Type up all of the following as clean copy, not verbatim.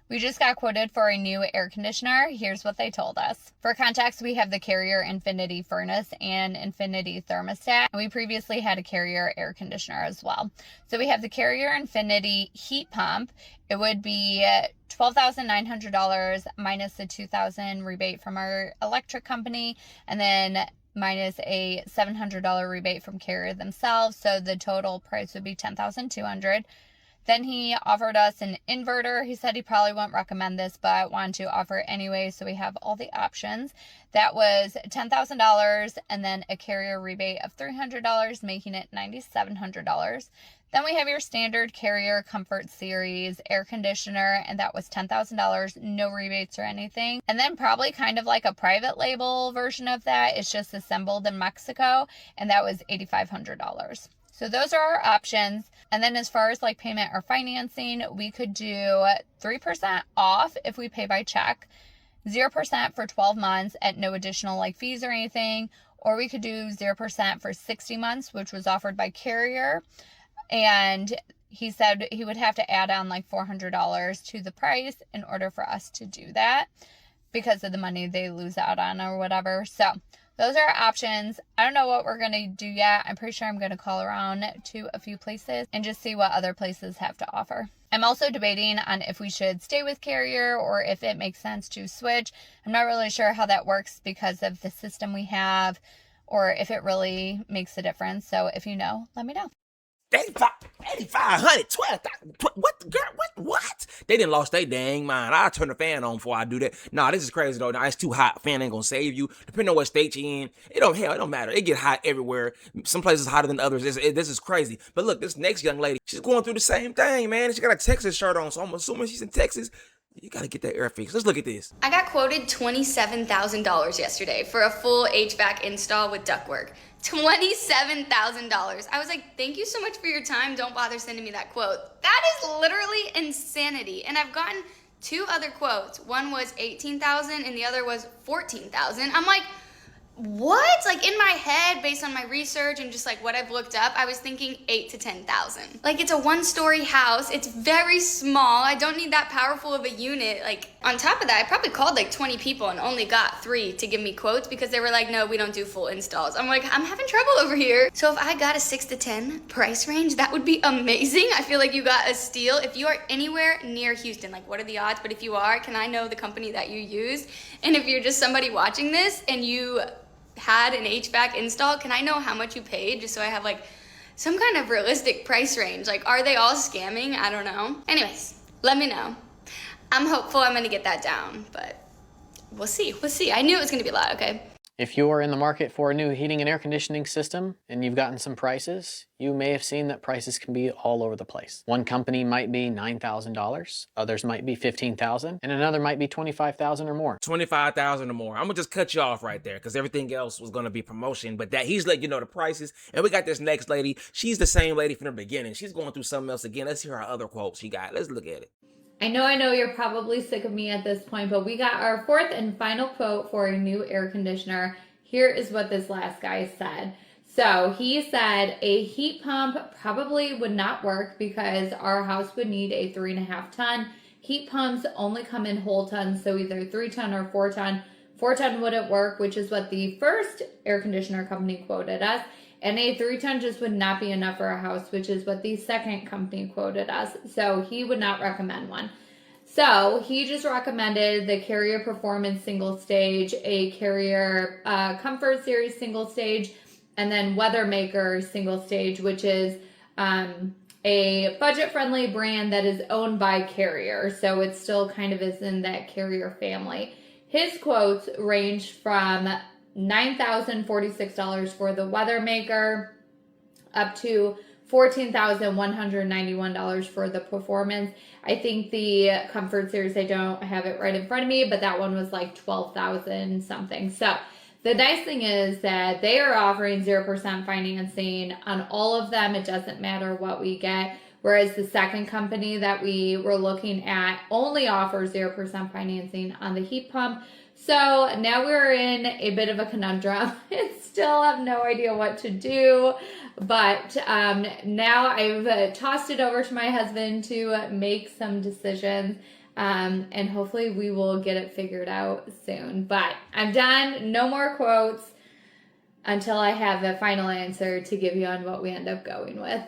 We just got quoted for a new air conditioner. Here's what they told us. For context, we have the Carrier Infinity furnace and Infinity thermostat. We previously had a Carrier air conditioner as well. So we have the Carrier Infinity heat pump. It would be $12,900 minus the $2,000 rebate from our electric company, and then minus a $700 rebate from Carrier themselves. So the total price would be $10,200. Then he offered us an inverter. He said he probably won't recommend this, but wanted to offer it anyway, so we have all the options. That was $10,000, and then a Carrier rebate of $300, making it $9,700. Then we have your standard Carrier Comfort Series air conditioner, and that was $10,000, no rebates or anything. And then probably kind of like a private label version of that. It's just assembled in Mexico, and that was $8,500. So those are our options. And then as far as like payment or financing, we could do 3% off if we pay by check, 0% for 12 months at no additional like fees or anything, or we could do 0% for 60 months, which was offered by Carrier. And he said he would have to add on like $400 to the price in order for us to do that because of the money they lose out on or whatever. So those are our options. I don't know what we're going to do yet. I'm pretty sure I'm going to call around to a few places and just see what other places have to offer. I'm also debating on if we should stay with Carrier or if it makes sense to switch. I'm not really sure how that works because of the system we have or if it really makes a difference. So if you know, let me know. 8,500, 12,000. What, girl? What? They didn't lost their dang mind. I'll turn the fan on before I do that. Nah, this is crazy though. Nah, it's too hot. Fan ain't gonna save you. Depending on what state you in, it don't matter. It get hot everywhere. Some places hotter than others. This is crazy. But look, this next young lady, she's going through the same thing, man. She got a Texas shirt on, so I'm assuming she's in Texas. You gotta get that air fixed. Let's look at this. I got quoted $27,000 yesterday for a full HVAC install with ductwork. $27,000. I was like, thank you so much for your time. Don't bother sending me that quote. That is literally insanity. And I've gotten 2 other quotes. One was $18,000 and the other was $14,000. I'm like, what? Like in my head, based on my research and just like what I've looked up, I was thinking 8 to 10,000. Like it's a 1-story house. It's very small. I don't need that powerful of a unit. Like on top of that, I probably called like 20 people and only got 3 to give me quotes because they were like, no, we don't do full installs. I'm like, I'm having trouble over here. So if I got a 6 to 10 price range, that would be amazing. I feel like you got a steal. If you are anywhere near Houston, like what are the odds? But if you are, can I know the company that you used? And if you're just somebody watching this and you had an HVAC install, can I know how much you paid just so I have like some kind of realistic price range? Like, are they all scamming? I don't know. Anyways, let me know. I'm hopeful I'm gonna get that down, but we'll see. I knew it was gonna be a lot, okay? If you are in the market for a new heating and air conditioning system and you've gotten some prices, you may have seen that prices can be all over the place. One company might be $9,000, others might be $15,000, and another might be $25,000 or more. 25,000 or more. I'm gonna just cut you off right there because everything else was gonna be promotion, but that he's letting you know the prices. And we got this next lady. She's the same lady from the beginning. She's going through something else again. Let's hear her other quotes she got. Let's look at it. I know you're probably sick of me at this point, but we got our 4th and final quote for a new air conditioner. Here is what this last guy said. So he said a heat pump probably would not work because our house would need a 3.5 ton. Heat pumps only come in whole tons, so either 3 ton or 4 ton. 4 ton wouldn't work, which is what the first air conditioner company quoted us. And a 3 ton just would not be enough for a house, which is what the second company quoted us. So he would not recommend one. So he just recommended the Carrier Performance single stage, a Carrier Comfort Series single stage, and then Weathermaker single stage, which is a budget-friendly brand that is owned by Carrier. So it still kind of is in that Carrier family. His quotes ranged from $9,046 for the Weathermaker up to $14,191 for the Performance. I think the Comfort Series, I don't have it right in front of me, but that one was like $12,000 something. So the nice thing is that they are offering 0% financing on all of them. It doesn't matter what we get. Whereas the second company that we were looking at only offers 0% financing on the heat pump. So now we're in a bit of a conundrum. I still have no idea what to do, but now I've tossed it over to my husband to make some decisions. And hopefully we will get it figured out soon. But I'm done. No more quotes until I have a final answer to give you on what we end up going with.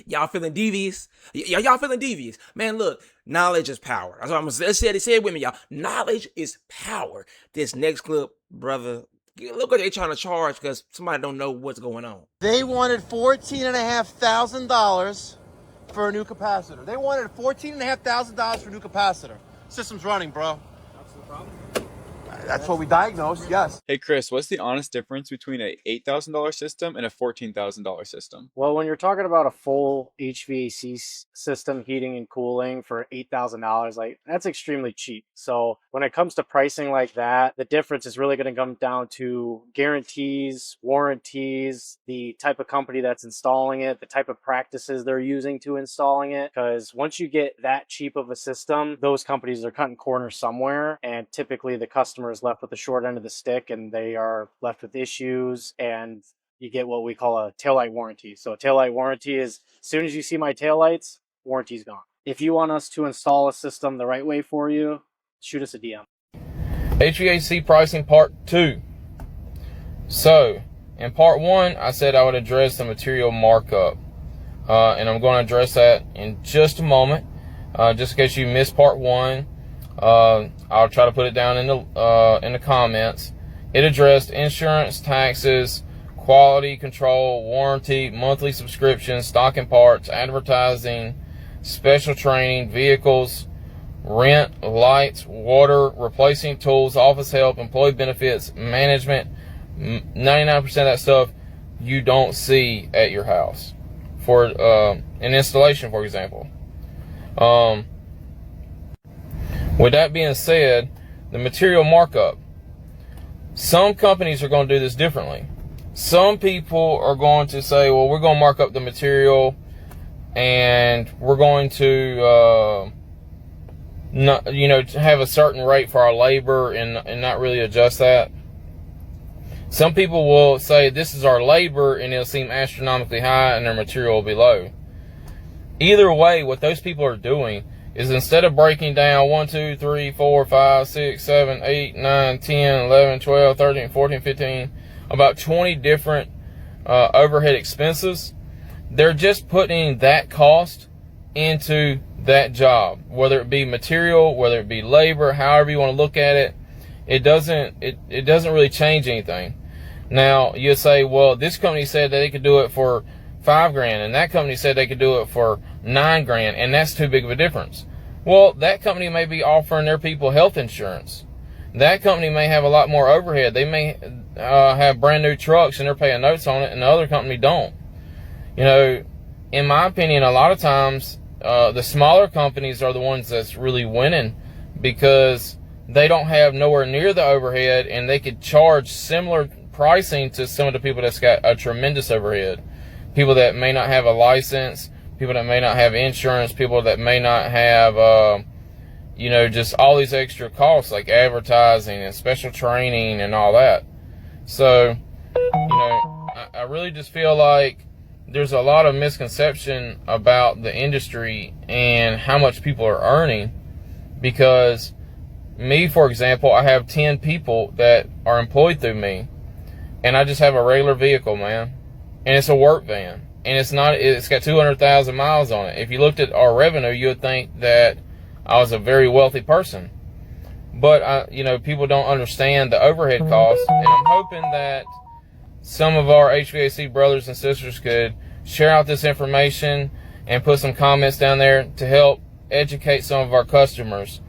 Y'all feeling devious? Y'all feeling devious? Man, look, knowledge is power. That's what I'm gonna say it with me, y'all. Knowledge is power. This next clip, brother, look what they trying to charge because somebody don't know what's going on. They wanted $14,500 for a new capacitor. They wanted $14,500 for a new capacitor. System's running, bro. That's the problem? That's what we diagnosed, yes. Hey Chris, what's the honest difference between a $8,000 system and a $14,000 system? Well, when you're talking about a full HVAC system, heating and cooling for $8,000, like that's extremely cheap. So when it comes to pricing like that, the difference is really going to come down to guarantees, warranties, the type of company that's installing it, the type of practices they're using to installing it. Because once you get that cheap of a system, those companies are cutting corners somewhere, and typically the customer is left with the short end of the stick, and they are left with issues, and you get what we call a taillight warranty. So a taillight warranty is as soon as you see my taillights, warranty's gone. If you want us to install a system the right way for you, shoot us a DM. HVAC pricing part 2. So in part 1, I said I would address the material markup, and I'm going to address that in just a moment. Just in case you missed part 1, I'll try to put it down in the comments. It addressed insurance, taxes, quality control, warranty, monthly subscriptions, stock and parts, advertising, special training, vehicles, rent, lights, water, replacing tools, office help, employee benefits, management. 99% of that stuff you don't see at your house for an installation, for example. With that being said, the material markup. Some companies are going to do this differently. Some people are going to say, well, we're going to mark up the material and we're going to, have a certain rate for our labor and not really adjust that. Some people will say this is our labor and it'll seem astronomically high and their material will be low. Either way, what those people are doing is instead of breaking down 1, 2, 3, 4, 5, 6, 7, 8, 9, 10, 11, 12, 13, 14, 15, about 20 different overhead expenses, they're just putting that cost into that job, whether it be material, whether it be labor, however you want to look at it. It doesn't really change anything. Now you say, well, this company said that they could do it for $5,000 and that company said they could do it for $9,000 and that's too big of a difference. Well, that company may be offering their people health insurance. That company may have a lot more overhead. They may have brand new trucks and they're paying notes on it and the other company don't. In my opinion, a lot of times the smaller companies are the ones that's really winning because they don't have nowhere near the overhead and they could charge similar pricing to some of the people that's got a tremendous overhead. People that may not have a license, people that may not have insurance, people that may not have, just all these extra costs like advertising and special training and all that. So, I really just feel like there's a lot of misconception about the industry and how much people are earning because me, for example, I have 10 people that are employed through me and I just have a regular vehicle, man. And it's a work van. And it's got 200,000 miles on it. If you looked at our revenue, you would think that I was a very wealthy person. But, people don't understand the overhead costs. And I'm hoping that some of our HVAC brothers and sisters could share out this information and put some comments down there to help educate some of our customers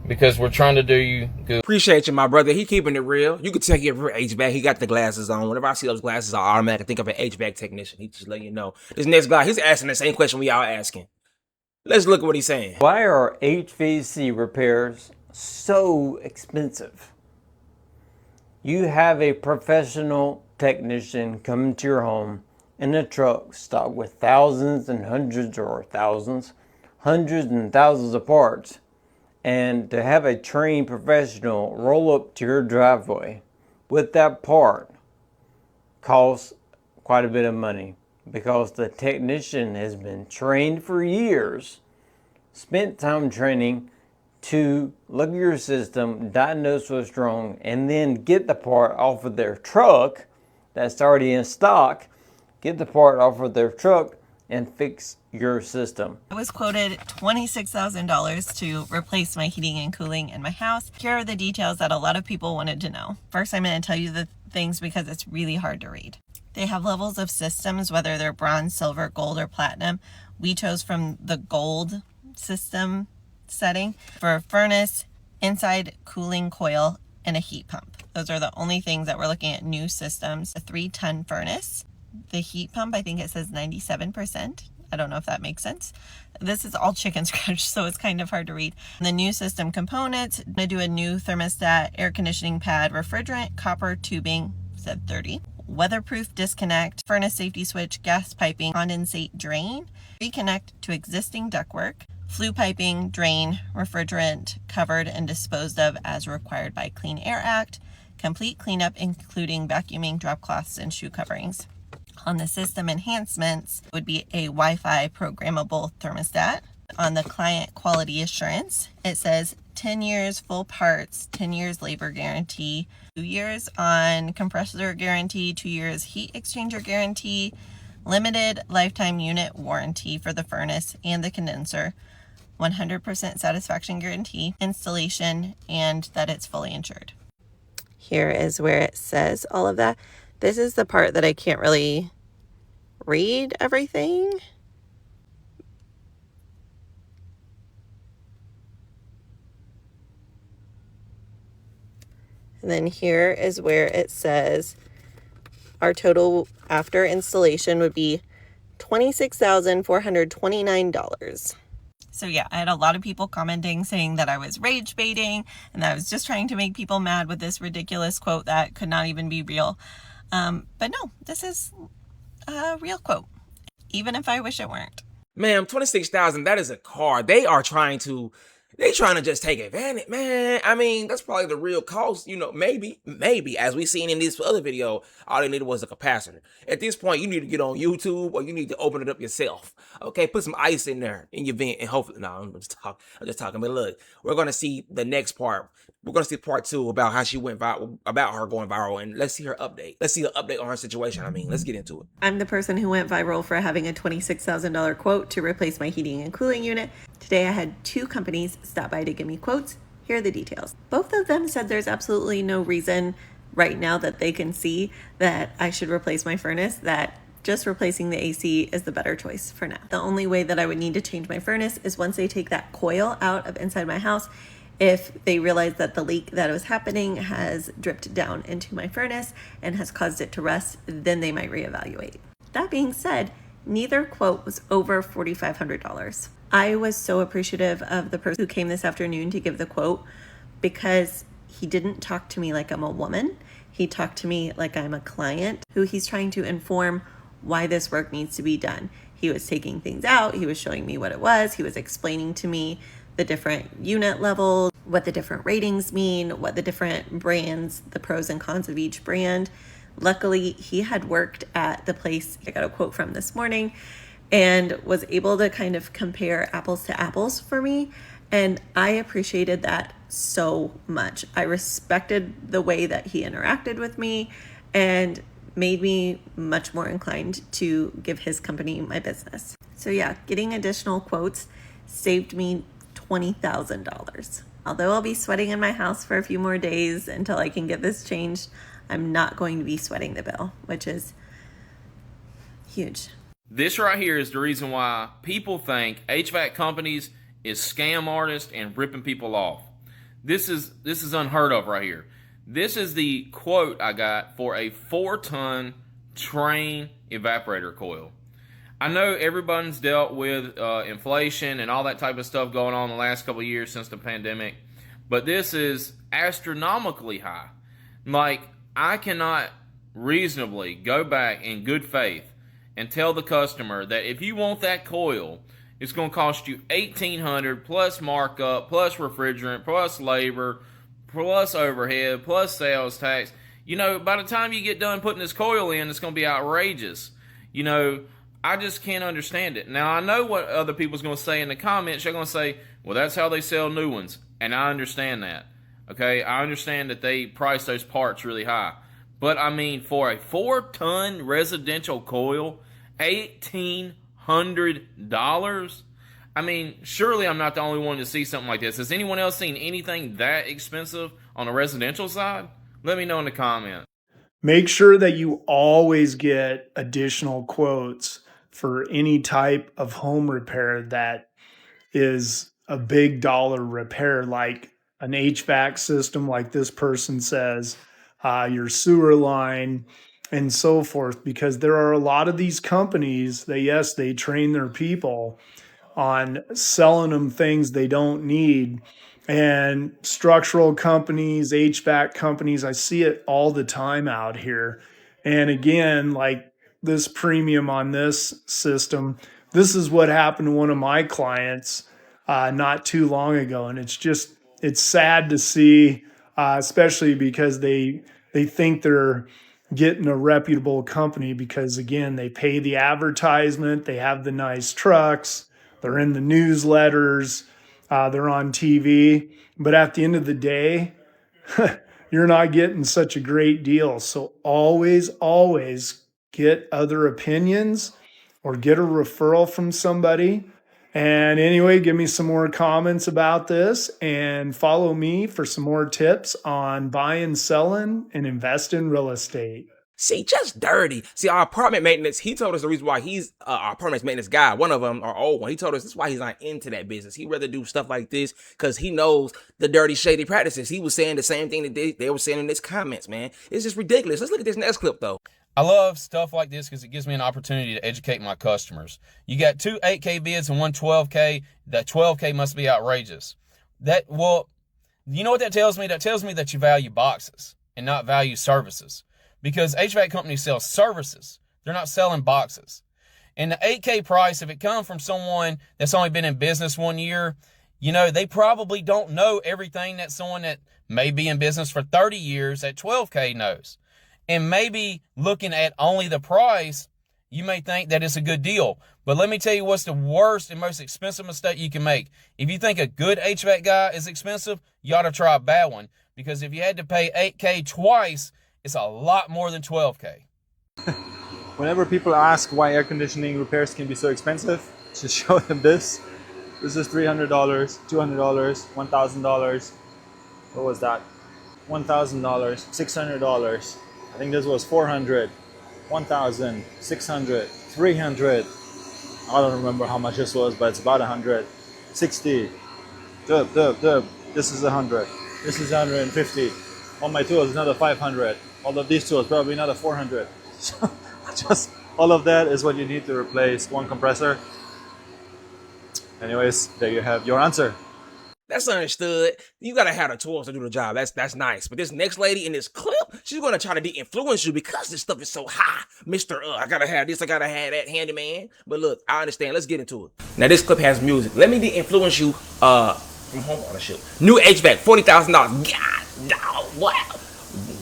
because we're trying to do you good. Appreciate you, my brother. He keeping it real. You could tell he a real HVAC. He got the glasses on. Whenever I see those glasses, I automatically think of an HVAC technician. He just letting you know. This next guy, he's asking the same question we all asking. Let's look at what he's saying. Why are HVAC repairs so expensive? You have a professional technician coming to your home in a truck stocked with thousands and hundreds or thousands, hundreds and thousands of parts. And to have a trained professional roll up to your driveway with that part costs quite a bit of money because the technician has been trained for years spent time training to look at your system, diagnose what's wrong, and then get the part off of their truck that's already in stock, get the part off of their truck, and fix your system. I was quoted $26,000 to replace my heating and cooling in my house. Here are the details that a lot of people wanted to know. First, I'm going to tell you the things because it's really hard to read. They have levels of systems, whether they're bronze, silver, gold, or platinum. We chose from the gold system setting for a furnace, inside cooling coil, and a heat pump. Those are the only things that we're looking at new systems. A 3-ton furnace. The heat pump, I think it says 97%. I don't know if that makes sense. This is all chicken scratch, so it's kind of hard to read. The new system components, I'm gonna do a new thermostat, air conditioning pad, refrigerant, copper tubing, said 30. Weatherproof disconnect, furnace safety switch, gas piping, condensate drain, reconnect to existing ductwork, flue piping, drain, refrigerant, covered and disposed of as required by Clean Air Act, complete cleanup including vacuuming, drop cloths, and shoe coverings. On the system enhancements would be a Wi-Fi programmable thermostat. On the client quality assurance, it says 10 years full parts, 10 years labor guarantee, 2 years on compressor guarantee, 2 years heat exchanger guarantee, limited lifetime unit warranty for the furnace and the condenser, 100% satisfaction guarantee, installation, and that it's fully insured. Here is where it says all of that. This is the part that I can't really read everything. And then here is where it says our total after installation would be $26,429. So yeah, I had a lot of people commenting saying that I was rage baiting and that I was just trying to make people mad with this ridiculous quote that could not even be real. But no, this is a real quote, even if I wish it weren't. Ma'am, 26,000, that is a car. They trying to just take advantage, man. I mean, that's probably the real cost, maybe, as we seen in this other video, all they needed was a capacitor. At this point, you need to get on YouTube or you need to open it up yourself. Okay, put some ice in there in your vent and hopefully, no, I'm just talking, but look, we're going to see the next part. We're going to see part 2 about how she went viral, about her going viral, and let's see her update. Let's see the update on her situation. I mean, let's get into it. I'm the person who went viral for having a $26,000 quote to replace my heating and cooling unit. Today I had 2 companies stop by to give me quotes. Here are the details. Both of them said there's absolutely no reason right now that they can see that I should replace my furnace, that just replacing the AC is the better choice for now. The only way that I would need to change my furnace is once they take that coil out of inside my house. If they realize that the leak that was happening has dripped down into my furnace and has caused it to rust, then they might reevaluate. That being said, neither quote was over $4,500. I was so appreciative of the person who came this afternoon to give the quote because he didn't talk to me like I'm a woman. He talked to me like I'm a client who he's trying to inform why this work needs to be done. He was taking things out. He was showing me what it was. He was explaining to me the different unit levels, what the different ratings mean, what the different brands, the pros and cons of each brand. Luckily, he had worked at the place I got a quote from this morning and was able to kind of compare apples to apples for me. And I appreciated that so much. I respected the way that he interacted with me and made me much more inclined to give his company my business. So yeah, getting additional quotes saved me $20,000. Although I'll be sweating in my house for a few more days until I can get this changed, I'm not going to be sweating the bill, which is huge. This right here is the reason why people think HVAC companies is scam artists and ripping people off. This is unheard of right here. This is the quote I got for a 4-ton Train evaporator coil. I know everyone's dealt with inflation and all that type of stuff going on the last couple of years since the pandemic, but this is astronomically high. Like, I cannot reasonably go back in good faith and tell the customer that if you want that coil, it's going to cost you $1,800 plus markup, plus refrigerant, plus labor, plus overhead, plus sales tax. By the time you get done putting this coil in, it's going to be outrageous. I just can't understand it. Now, I know what other people's going to say in the comments. They're going to say, well, that's how they sell new ones. And I understand that. Okay, I understand that they price those parts really high. But, I mean, for a 4-ton residential coil, $1,800? I mean, surely I'm not the only one to see something like this. Has anyone else seen anything that expensive on the residential side? Let me know in the comments. Make sure that you always get additional quotes for any type of home repair that is a big dollar repair, like an HVAC system, like this person says, your sewer line, and so forth, because there are a lot of these companies that, yes, they train their people on selling them things they don't need. And structural companies, HVAC companies, I see it all the time out here. And again, like this premium on this system, this is what happened to one of my clients not too long ago. And it's sad to see, especially because they think they're getting a reputable company because, again, they pay the advertisement, they have the nice trucks, they're in the newsletters, they're on TV. But at the end of the day, you're not getting such a great deal. So always, always get other opinions or get a referral from somebody. And anyway, give me some more comments about this and follow me for some more tips on buying, selling, and invest in real estate. See, just dirty. See, our apartment maintenance, he told us the reason why he's our apartment maintenance guy. One of them, our old one, he told us this is why he's not into that business. He'd rather do stuff like this because he knows the dirty, shady practices. He was saying the same thing that they were saying in his comments, man. It's just ridiculous. Let's look at this next clip, though. I love stuff like this because it gives me an opportunity to educate my customers. You got 2 8K bids and 1 12K. That 12K must be outrageous. Well, you know what that tells me? That tells me that you value boxes and not value services. Because HVAC companies sell services. They're not selling boxes. And the 8K price, if it comes from someone that's only been in business 1 year, you know, they probably don't know everything that someone that may be in business for 30 years at 12K knows. And maybe looking at only the price, you may think that it's a good deal. But let me tell you what's the worst and most expensive mistake you can make. If you think a good HVAC guy is expensive, you ought to try a bad one. Because if you had to pay 8K twice, it's a lot more than 12K. Whenever people ask why air conditioning repairs can be so expensive, just show them this. This is $300, $200, $1,000. What was that? $1,000, $600. I think this was $400, $1,000, $600, $300. I don't remember how much this was, but it's about $100. $60. This is $100. This is $150. On my tools, another $500. All of these tools, probably another $400. So just all of that is what you need to replace one compressor. Anyways, there you have your answer. That's understood. You gotta have the tools to do the job. That's nice. But this next lady in this clip, she's gonna try to de-influence you because this stuff is so high. Mr. I gotta have this, I gotta have that, handyman. But look, I understand. Let's get into it. Now this clip has music. Let me de-influence you from homeownership. New HVAC, $40,000. God, no, what?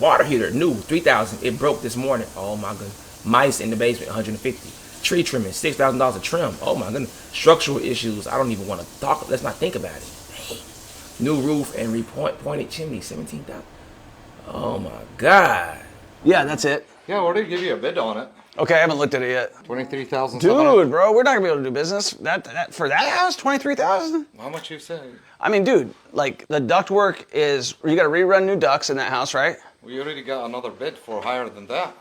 Water heater, new, $3,000. It broke this morning. Oh my goodness. Mice in the basement, $150. Tree trimming, $6,000 a trim. Oh my goodness. Structural issues. I don't even want to talk. Let's not think about it. New roof and pointed chimney, $17,000. Oh my God. Yeah, that's it. Yeah, I already give you a bid on it. Okay, I haven't looked at it yet. $23,000. Dude, bro, we're not gonna be able to do business. That for that house, $23,000. How much you say? I mean, dude, like the duct work is. You got to rerun new ducts in that house, right? We already got another bid for higher than that.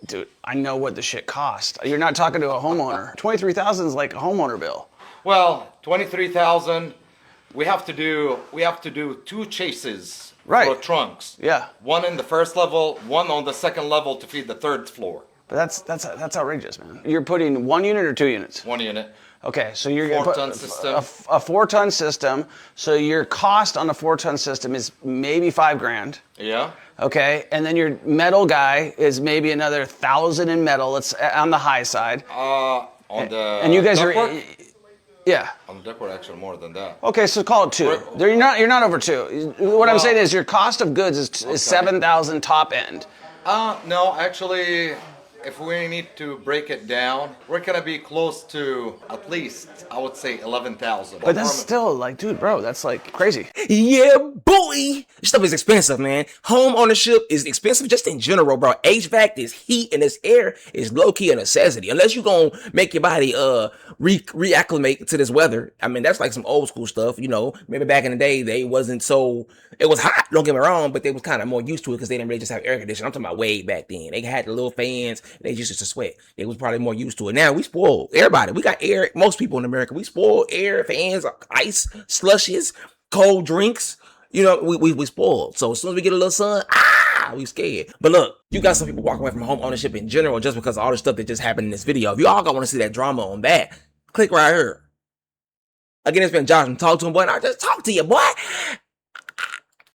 Dude, I know what the shit cost. You're not talking to a homeowner. $23,000 is like a homeowner bill. Well, $23,000. We have to do 2 chases for trunks. Yeah. One in the first level, one on the second level to feed the 3rd floor. But that's outrageous, man. You're putting 1 unit or 2 units? 1 unit. Okay, so you're going to put system. a 4-ton system. So your cost on a 4-ton system is maybe $5,000. Yeah. Okay, and then your metal guy is maybe another $1,000 in metal. It's on the high side. And you guys are. Yeah. On the ductwork, actually more than that. Okay, so call it 2. You're not over 2. What I'm saying is your cost of goods is $7,000 top end. No, actually, If we need to break it down, we're gonna be close to at least, I would say, 11,000. But that's still like, dude, bro, that's like crazy. Yeah, boy. This stuff is expensive, man. Home ownership is expensive just in general, bro. HVAC, this heat and this air is low-key a necessity. Unless you're gonna make your body reacclimate to this weather. I mean, that's like some old school stuff, you know. Maybe back in the day, it was hot, don't get me wrong, but they was kind of more used to it because they didn't really just have air conditioning. I'm talking about way back then. They had the little fans, they used to sweat. They was probably more used to it. Now we spoiled. Everybody, we got air. Most people in America, we spoiled air, fans, ice, slushes, cold drinks. You know, we spoiled. So as soon as we get a little sun, we scared. But look, you got some people walking away from home ownership in general just because of all the stuff that just happened in this video. If you all want to see that drama on that, click right here. Again, it's been Josh from Talk to Him, boy, and I just talk to you, boy.